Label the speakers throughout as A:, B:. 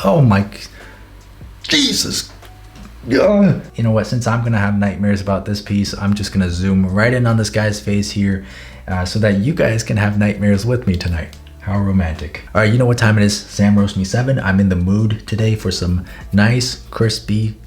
A: Oh my, Jesus. Ugh. You know what, since I'm gonna have nightmares about this piece, I'm just gonna zoom right in on this guy's face here so that you guys can have nightmares with me tonight. How romantic. All right, you know what time it is? Sam Roast Me 7. I'm in the mood today for some nice, crispy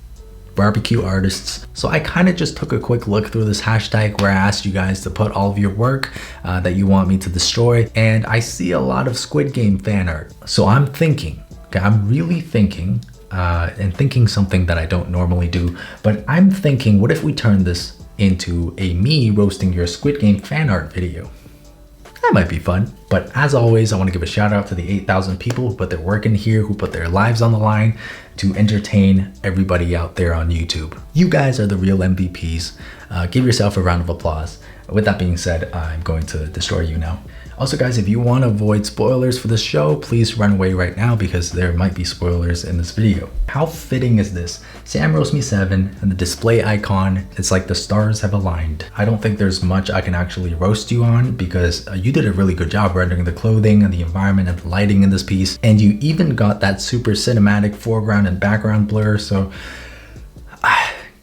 A: barbecue artists. So I kind of just took a quick look through this hashtag where I asked you guys to put all of your work that you want me to destroy. And I see a lot of Squid Game fan art. So I'm thinking, okay, I'm really thinking, and thinking something that I don't normally do, but I'm thinking, what if we turn this into a me roasting your Squid Game fan art video? That might be fun. But as always, I want to give a shout out to the 8,000 people who put their work in here, who put their lives on the line to entertain everybody out there on YouTube. You guys are the real MVPs. Give yourself a round of applause. With that being said, I'm going to destroy you now. Also guys, if you want to avoid spoilers for this show, please run away right now because there might be spoilers in this video. How fitting is this? Sam Roast Me 7 and the display icon, it's like the stars have aligned. I don't think there's much I can actually roast you on because you did a really good job rendering the clothing and the environment and the lighting in this piece. And you even got that super cinematic foreground and background blur, so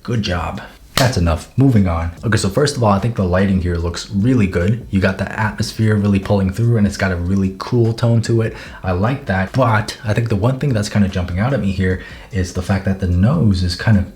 A: good job. That's enough, moving on. Okay, so first of all, I think the lighting here looks really good. You got the atmosphere really pulling through and it's got a really cool tone to it. I like that, but I think the one thing that's kind of jumping out at me here is the fact that the nose is kind of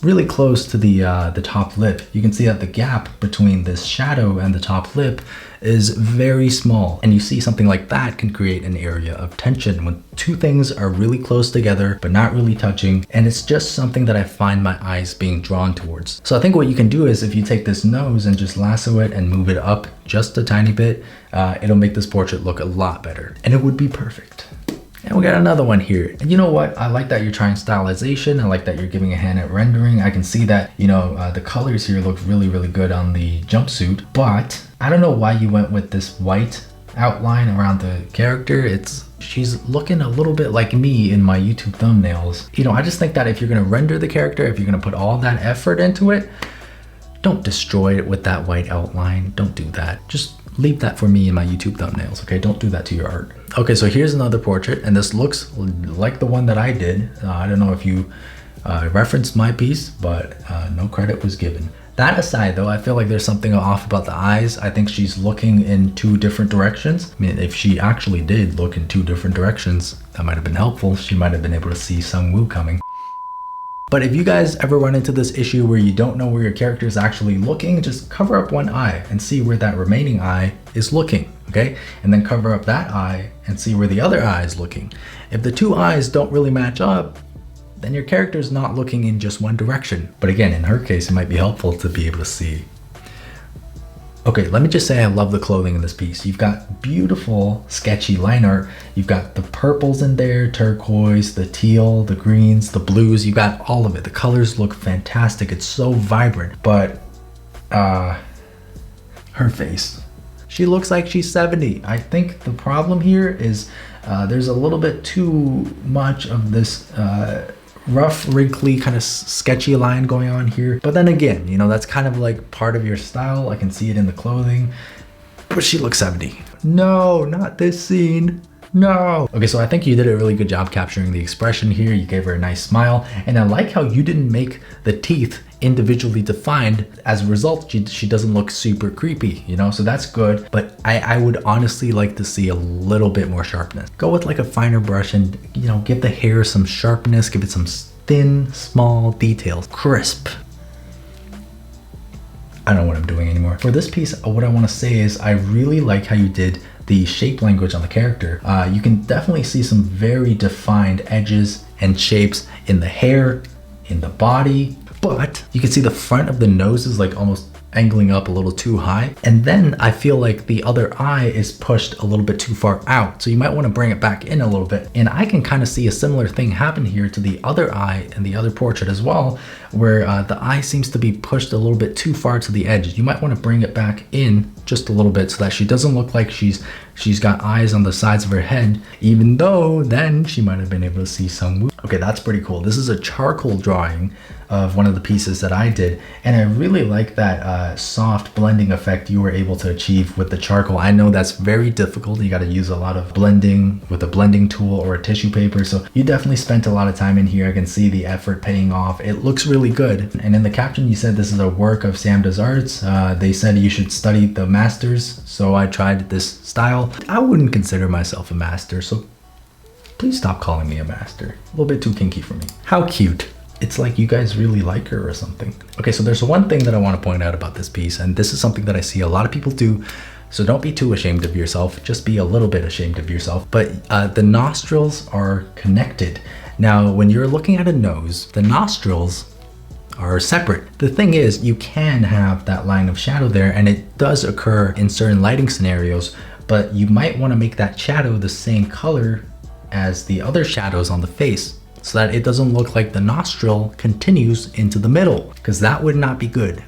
A: really close to the top lip. You can see that the gap between this shadow and the top lip is very small. And you see something like that can create an area of tension when two things are really close together, but not really touching. And it's just something that I find my eyes being drawn towards. So I think what you can do is if you take this nose and just lasso it and move it up just a tiny bit, it'll make this portrait look a lot better. And it would be perfect. And we got another one here. And you know what? I like that you're trying stylization. I like that you're giving a hand at rendering. I can see that, you know, the colors here look really, really good on the jumpsuit. But I don't know why you went with this white outline around the character. She's looking a little bit like me in my YouTube thumbnails. You know, I just think that if you're gonna render the character, if you're gonna put all that effort into it, don't destroy it with that white outline. Don't do that. Just leave that for me in my YouTube thumbnails, okay? Don't do that to your art. Okay, so here's another portrait, and this looks like the one that I did. I don't know if you referenced my piece, but no credit was given. That aside though, I feel like there's something off about the eyes. I think she's looking in two different directions. I mean, if she actually did look in two different directions, that might have been helpful. She might have been able to see Sung Woo coming. But if you guys ever run into this issue where you don't know where your character is actually looking, just cover up one eye and see where that remaining eye is looking, okay? And then cover up that eye and see where the other eye is looking. If the two eyes don't really match up, then your character is not looking in just one direction. But again, in her case, it might be helpful to be able to see. Okay, let me just say I love the clothing in this piece. You've got beautiful, sketchy line art. You've got the purples in there, turquoise, the teal, the greens, the blues. You got all of it. The colors look fantastic. It's so vibrant. But her face. She looks like she's 70. I think the problem here is there's a little bit too much of this rough, wrinkly, kind of sketchy line going on here. But then again, you know, that's kind of like part of your style. I can see it in the clothing, but she looks 70. No, not this scene. No. Okay, so I think you did a really good job capturing the expression here. You gave her a nice smile. And I like how you didn't make the teeth individually defined. As a result, she doesn't look super creepy, you know, so that's good. But I would honestly like to see a little bit more sharpness. Go with like a finer brush and, you know, give the hair some sharpness, give it some thin, small details. Crisp. I don't know what I'm doing anymore. For this piece, what I want to say is I really like how you did the shape language on the character. You can definitely see some very defined edges and shapes in the hair, in the body, but you can see the front of the nose is like almost angling up a little too high. And then I feel like the other eye is pushed a little bit too far out. So you might want to bring it back in a little bit. And I can kind of see a similar thing happen here to the other eye and the other portrait as well, where the eye seems to be pushed a little bit too far to the edge. You might want to bring it back in just a little bit so that she doesn't look like she's She's got eyes on the sides of her head, even though then she might have been able to see Sungwoo. Okay, that's pretty cool. This is a charcoal drawing of one of the pieces that I did, and I really like that soft blending effect you were able to achieve with the charcoal. I know that's very difficult. You got to use a lot of blending with a blending tool or a tissue paper, so you definitely spent a lot of time in here. I can see the effort paying off. It looks really good. And in the caption you said this is a work of Sam Does Arts. They said you should study the masters, so I tried this style. I wouldn't consider myself a master, so please stop calling me a master. A little bit too kinky for me. How cute. It's like you guys really like her or something. Okay, so there's one thing that I want to point out about this piece, and this is something that I see a lot of people do, so don't be too ashamed of yourself, just be a little bit ashamed of yourself. But the nostrils are connected. Now, when you're looking at a nose, the nostrils are separate. The thing is, you can have that line of shadow there, and it does occur in certain lighting scenarios, but you might want to make that shadow the same color as the other shadows on the face, so that it doesn't look like the nostril continues into the middle, because that would not be good.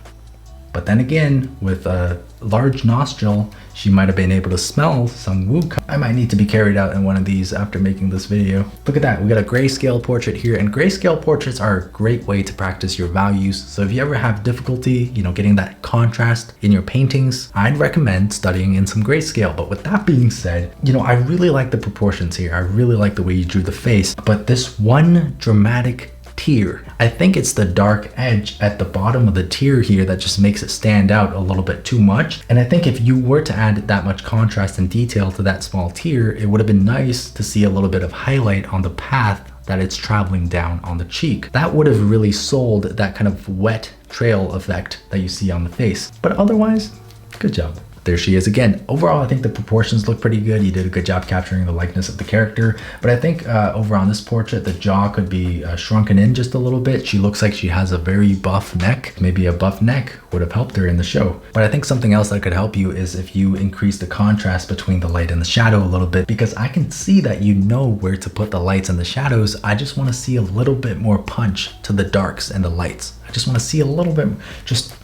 A: But then again, with a large nostril, she might have been able to smell Sungwoo. I might need to be carried out in one of these after making this video. Look at that, we got a grayscale portrait here, and grayscale portraits are a great way to practice your values. So if you ever have difficulty, getting that contrast in your paintings, I'd recommend studying in some grayscale. But with that being said, I really like the proportions here. I really like the way you drew the face, but this one dramatic tear, I think it's the dark edge at the bottom of the tear here that just makes it stand out a little bit too much. And I think if you were to add that much contrast and detail to that small tear, it would have been nice to see a little bit of highlight on the path that it's traveling down on the cheek. That would have really sold that kind of wet trail effect that you see on the face. But otherwise, good job. There she is again. Overall, I think the proportions look pretty good. You did a good job capturing the likeness of the character. But I think over on this portrait, the jaw could be shrunken in just a little bit. She looks like she has a very buff neck. Maybe a buff neck would have helped her in the show. But I think something else that could help you is if you increase the contrast between the light and the shadow a little bit, because I can see that you know where to put the lights and the shadows. I just want to see a little bit more punch to the darks and the lights. I just want to see a little bit, just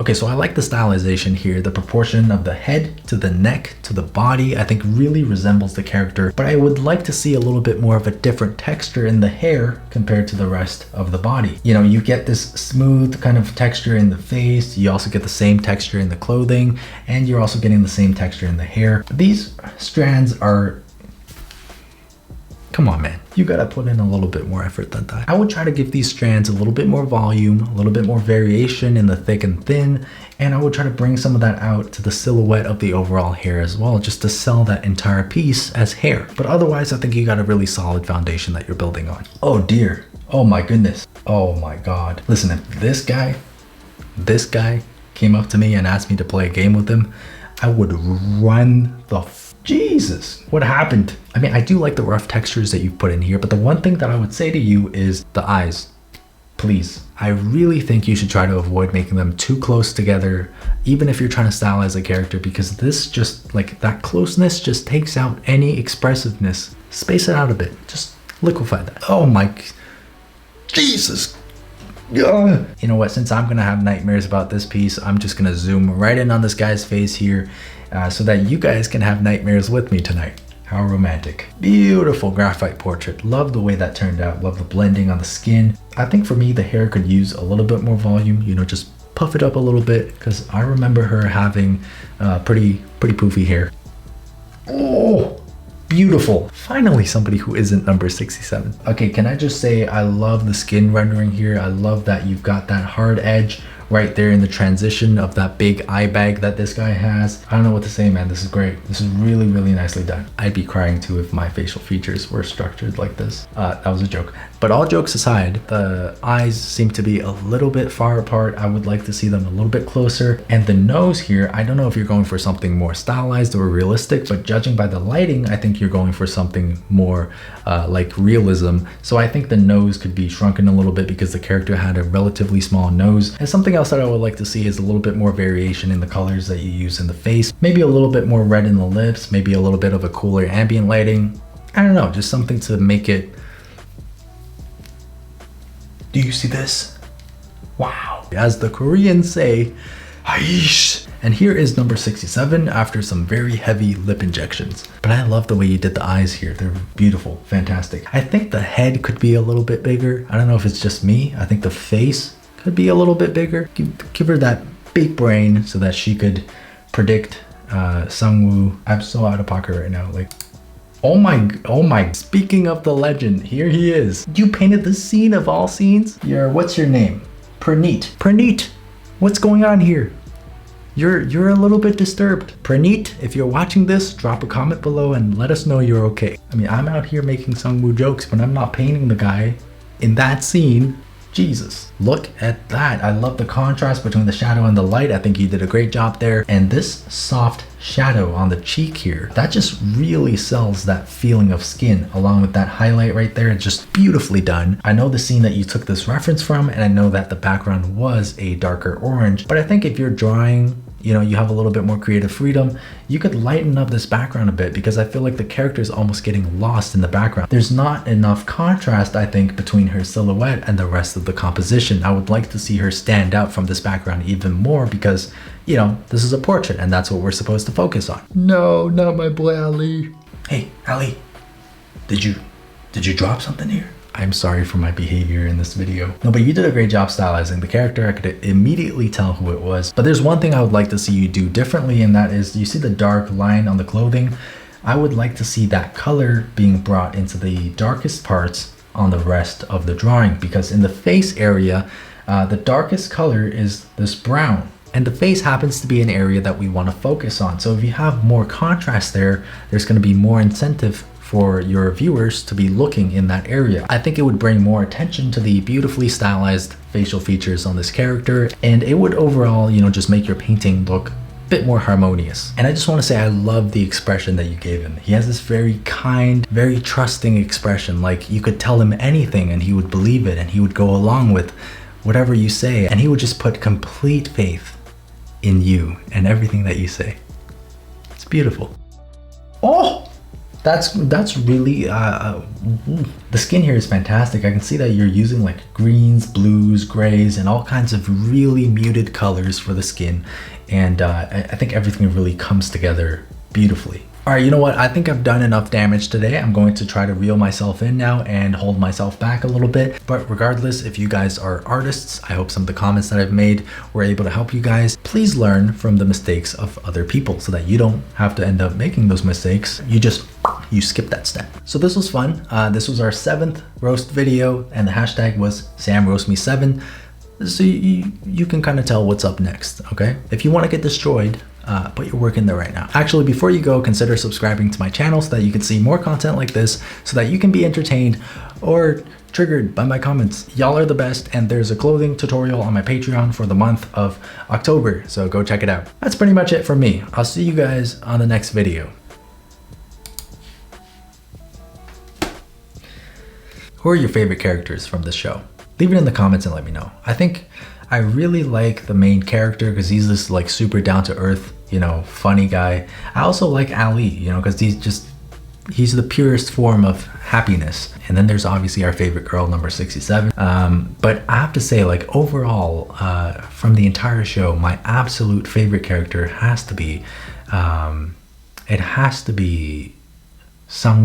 A: Okay, so I like the stylization here. The proportion of the head to the neck to the body, I think really resembles the character, but I would like to see a little bit more of a different texture in the hair compared to the rest of the body. You get this smooth kind of texture in the face, you also get the same texture in the clothing, and you're also getting the same texture in the hair. These strands are, come on man, you gotta put in a little bit more effort than that. I would try to give these strands a little bit more volume, a little bit more variation in the thick and thin, and I would try to bring some of that out to the silhouette of the overall hair as well, just to sell that entire piece as hair. But otherwise, I think you got a really solid foundation that you're building on. Oh dear, oh my goodness, oh my God. Listen, if this guy came up to me and asked me to play a game with him, I would run the Jesus, what happened? I mean, I do like the rough textures that you've put in here, but the one thing that I would say to you is the eyes. Please, I really think you should try to avoid making them too close together, even if you're trying to stylize a character, because this just, like, that closeness just takes out any expressiveness. Space it out a bit, just liquefy that. Oh my, Jesus. You know what, since I'm gonna have nightmares about this piece, I'm just gonna zoom right in on this guy's face here so that you guys can have nightmares with me tonight. How romantic. Beautiful graphite portrait. Love the way that turned out. Love the blending on the skin. I think for me, the hair could use a little bit more volume, just puff it up a little bit, because I remember her having pretty poofy hair. Oh, beautiful. Finally, somebody who isn't number 67. Okay, can I just say I love the skin rendering here. I love that you've got that hard edge right there in the transition of that big eye bag that this guy has. I don't know what to say, man. This is great. This is really, really nicely done. I'd be crying too if my facial features were structured like this. That was a joke. But all jokes aside, the eyes seem to be a little bit far apart. I would like to see them a little bit closer. And the nose here, I don't know if you're going for something more stylized or realistic, but judging by the lighting, I think you're going for something more like realism. So I think the nose could be shrunken a little bit because the character had a relatively small nose. And something else that I would like to see is a little bit more variation in the colors that you use in the face. Maybe a little bit more red in the lips, maybe a little bit of a cooler ambient lighting. I don't know, just something to make it. Do you see this? Wow. As the Koreans say, "Aish." And here is number 67 after some very heavy lip injections. But I love the way you did the eyes here. They're beautiful, fantastic. I think the head could be a little bit bigger. I don't know if it's just me. I think the face could be a little bit bigger. Give her that big brain so that she could predict Sungwoo. I'm so out of pocket right now. Like, oh my. Speaking of the legend, here he is. You painted the scene of all scenes. What's your name? Praneet. Praneet, what's going on here? You're a little bit disturbed. Praneet, if you're watching this, drop a comment below and let us know you're okay. I mean, I'm out here making Sungwoo jokes, but I'm not painting the guy in that scene. Jesus, look at that. I love the contrast between the shadow and the light. I think you did a great job there. And this soft shadow on the cheek here, that just really sells that feeling of skin along with that highlight right there. It's just beautifully done. I know the scene that you took this reference from, and I know that the background was a darker orange, but I think if you're drawing, you know, you have a little bit more creative freedom, you could lighten up this background a bit, because I feel like the character is almost getting lost in the background. There's not enough contrast, I think, between her silhouette and the rest of the composition. I would like to see her stand out from this background even more, because, you know, this is a portrait and that's what we're supposed to focus on. No, not my boy Ali. Hey, Ali, did you drop something here? I'm sorry for my behavior in this video. No, but you did a great job stylizing the character. I could immediately tell who it was. But there's one thing I would like to see you do differently, and that is, you see the dark line on the clothing? I would like to see that color being brought into the darkest parts on the rest of the drawing, because in the face area, the darkest color is this brown. And the face happens to be an area that we want to focus on. So if you have more contrast there, there's going to be more incentive for your viewers to be looking in that area. I think it would bring more attention to the beautifully stylized facial features on this character, and it would overall, you know, just make your painting look a bit more harmonious. And I just want to say I love the expression that you gave him. He has this very kind, very trusting expression. Like, you could tell him anything and he would believe it, and he would go along with whatever you say, and he would just put complete faith in you and everything that you say. It's beautiful. Oh! That's really, the skin here is fantastic. I can see that you're using like greens, blues, grays, and all kinds of really muted colors for the skin. And I think everything really comes together beautifully. All right, you know what? I think I've done enough damage today. I'm going to try to reel myself in now and hold myself back a little bit. But regardless, if you guys are artists, I hope some of the comments that I've made were able to help you guys. Please learn from the mistakes of other people so that you don't have to end up making those mistakes. You skip that step. So this was fun. This was our 7th roast video, and the hashtag was SamRoastMe7. So you can kind of tell what's up next, okay? If you want to get destroyed, put your work in there right now. Actually, before you go, consider subscribing to my channel so that you can see more content like this, so that you can be entertained or triggered by my comments. Y'all are the best, and there's a clothing tutorial on my Patreon for the month of October, so go check it out. That's pretty much it from me. I'll see you guys on the next video. Who are your favorite characters from this show? Leave it in the comments and let me know. I think I really like the main character because he's this like super down to earth, you know, funny guy. I also like Ali, you know, because he's the purest form of happiness. And then there's obviously our favorite girl, number 67. But I have to say, like, overall, from the entire show, my absolute favorite character has to be, Sung